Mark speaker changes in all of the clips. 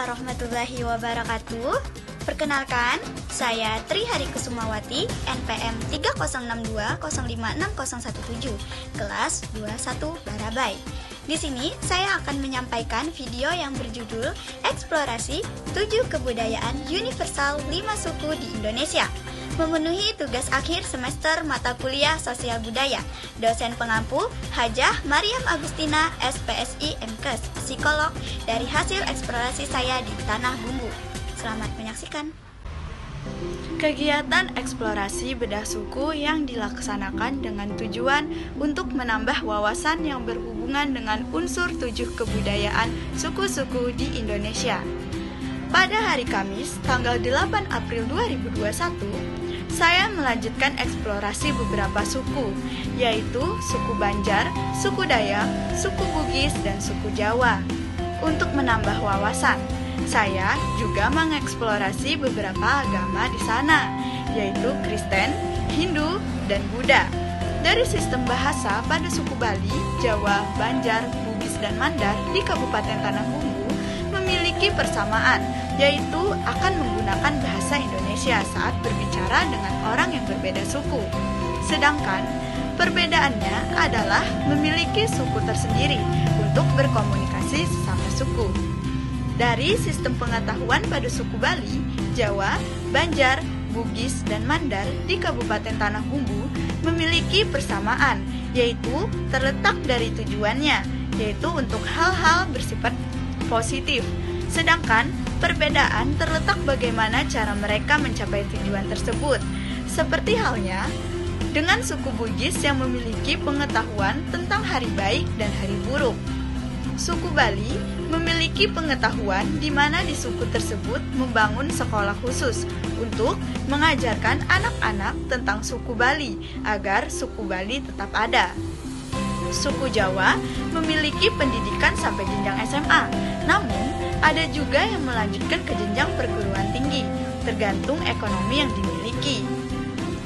Speaker 1: warahmatullahi wabarakatuh. Perkenalkan, saya Tri Hari Kusumawati, NPM 3062056017, kelas 21 Barabai. Di sini saya akan menyampaikan video yang berjudul Eksplorasi 7 Kebudayaan Universal 5 Suku di Indonesia. Memenuhi tugas akhir semester mata kuliah Sosial Budaya. Dosen pengampu Hajah Mariam Agustina, SPSI MKes, psikolog, dari hasil eksplorasi saya di Tanah Bumbu. Selamat menyaksikan.
Speaker 2: Kegiatan eksplorasi bedah suku yang dilaksanakan dengan tujuan untuk menambah wawasan yang berhubungan dengan unsur 7 kebudayaan suku-suku di Indonesia. Pada hari Kamis, tanggal 8 April 2021, saya melanjutkan eksplorasi beberapa suku, yaitu suku Banjar, suku Dayak, suku Bugis, dan suku Jawa. Untuk menambah wawasan, saya juga mengeksplorasi beberapa agama di sana, yaitu Kristen, Hindu, dan Buddha. Dari sistem bahasa pada suku Bali, Jawa, Banjar, Bugis, dan Mandar di Kabupaten Tanah Bumbu memiliki persamaan, yaitu akan menggunakan bahasa Indonesia saat berbicara dengan orang yang berbeda suku. Sedangkan perbedaannya adalah memiliki suku tersendiri untuk berkomunikasi sesama suku. Dari sistem pengetahuan pada suku Bali, Jawa, Banjar, Bugis, dan Mandar di Kabupaten Tanah Bumbu memiliki persamaan, yaitu terletak dari tujuannya, yaitu untuk hal-hal bersifat positif. Sedangkan perbedaan terletak bagaimana cara mereka mencapai tujuan tersebut. Seperti halnya dengan suku Bugis yang memiliki pengetahuan tentang hari baik dan hari buruk. Suku Bali memiliki pengetahuan di mana di suku tersebut membangun sekolah khusus untuk mengajarkan anak-anak tentang suku Bali agar suku Bali tetap ada. Suku Jawa memiliki pendidikan sampai jenjang SMA, namun ada juga yang melanjutkan ke jenjang perguruan tinggi, tergantung ekonomi yang dimiliki.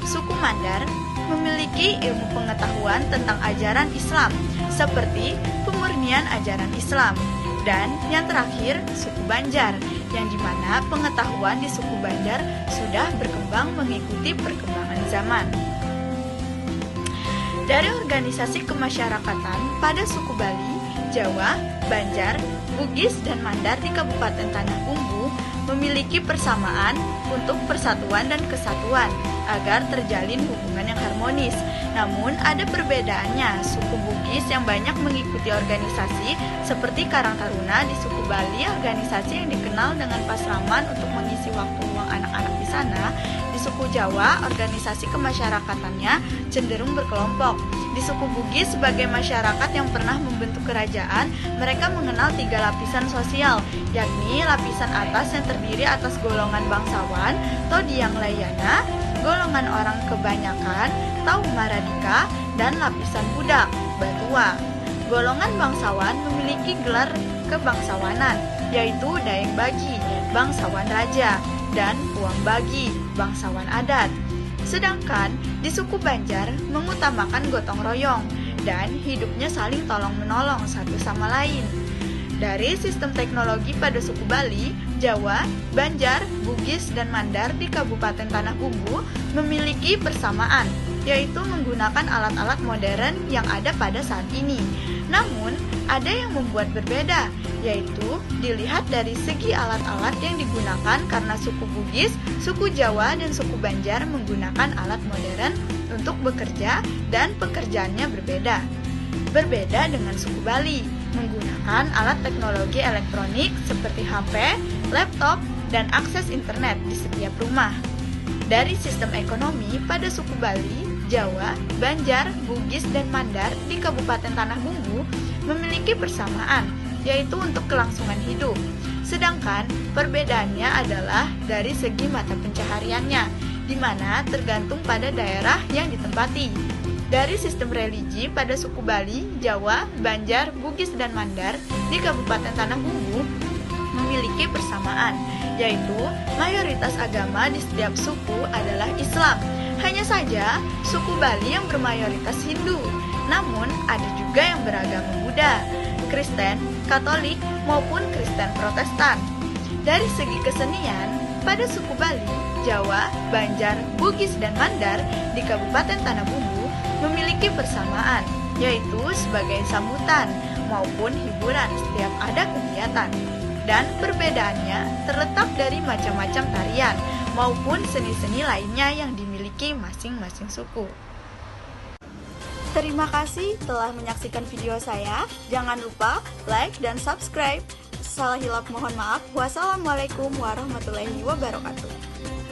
Speaker 2: Suku Mandar memiliki ilmu pengetahuan tentang ajaran Islam, seperti pemurnian ajaran Islam. Dan yang terakhir, suku Banjar, yang dimana pengetahuan di suku Banjar sudah berkembang mengikuti perkembangan zaman. Dari organisasi kemasyarakatan pada suku Bali, Jawa, Banjar, Bugis, dan Mandar di Kabupaten Tanah Bumbu memiliki persamaan untuk persatuan dan kesatuan agar terjalin hubungan yang harmonis. Namun ada perbedaannya. Suku Bugis yang banyak mengikuti organisasi seperti Karang Taruna di suku Bali, organisasi yang dikenal dengan pasraman untuk mengisi waktu luang anak-anak di sana. Di suku Jawa, organisasi kemasyarakatannya cenderung berkelompok. Di suku Bugis, sebagai masyarakat yang pernah membentuk kerajaan, mereka mengenal 3 lapisan sosial, yakni lapisan atas yang terdiri atas golongan bangsawan, Todiang Layana, golongan orang kebanyakan, Tau Maradika, dan lapisan budak, Batua. Golongan bangsawan memiliki gelar kebangsawanan, yaitu Daeng Bagi, bangsawan raja, dan Puang Bagi, bangsawan adat. Sedangkan di suku Banjar mengutamakan gotong royong dan hidupnya saling tolong-menolong satu sama lain. Dari sistem teknologi pada suku Bali, Jawa, Banjar, Bugis, dan Mandar di Kabupaten Tanah Bumbu memiliki persamaan, yaitu menggunakan alat-alat modern yang ada pada saat ini. Namun, ada yang membuat berbeda, yaitu dilihat dari segi alat-alat yang digunakan karena suku Bugis, suku Jawa, dan suku Banjar menggunakan alat modern untuk bekerja dan pekerjaannya berbeda. Berbeda dengan suku Bali, menggunakan alat teknologi elektronik seperti HP, laptop, dan akses internet di setiap rumah. Dari sistem ekonomi pada suku Bali, Jawa, Banjar, Bugis, dan Mandar di Kabupaten Tanah Bumbu memiliki persamaan, yaitu untuk kelangsungan hidup. Sedangkan perbedaannya adalah dari segi mata pencahariannya, di mana tergantung pada daerah yang ditempati. Dari sistem religi pada suku Bali, Jawa, Banjar, Bugis, dan Mandar di Kabupaten Tanah Bumbu memiliki persamaan, yaitu mayoritas agama di setiap suku adalah Islam. Hanya saja suku Bali yang bermayoritas Hindu, namun ada juga yang beragama Buddha, Kristen, Katolik, maupun Kristen Protestan. Dari segi kesenian, pada suku Bali, Jawa, Banjar, Bugis, dan Mandar di Kabupaten Tanah Bumbu memiliki persamaan, yaitu sebagai sambutan maupun hiburan setiap ada kegiatan. Dan perbedaannya terletak dari macam-macam tarian maupun seni-seni lainnya yang dimiliki masing-masing suku.
Speaker 1: Terima kasih telah menyaksikan video saya. Jangan lupa like dan subscribe. Salah hilap mohon maaf. Wassalamualaikum warahmatullahi wabarakatuh.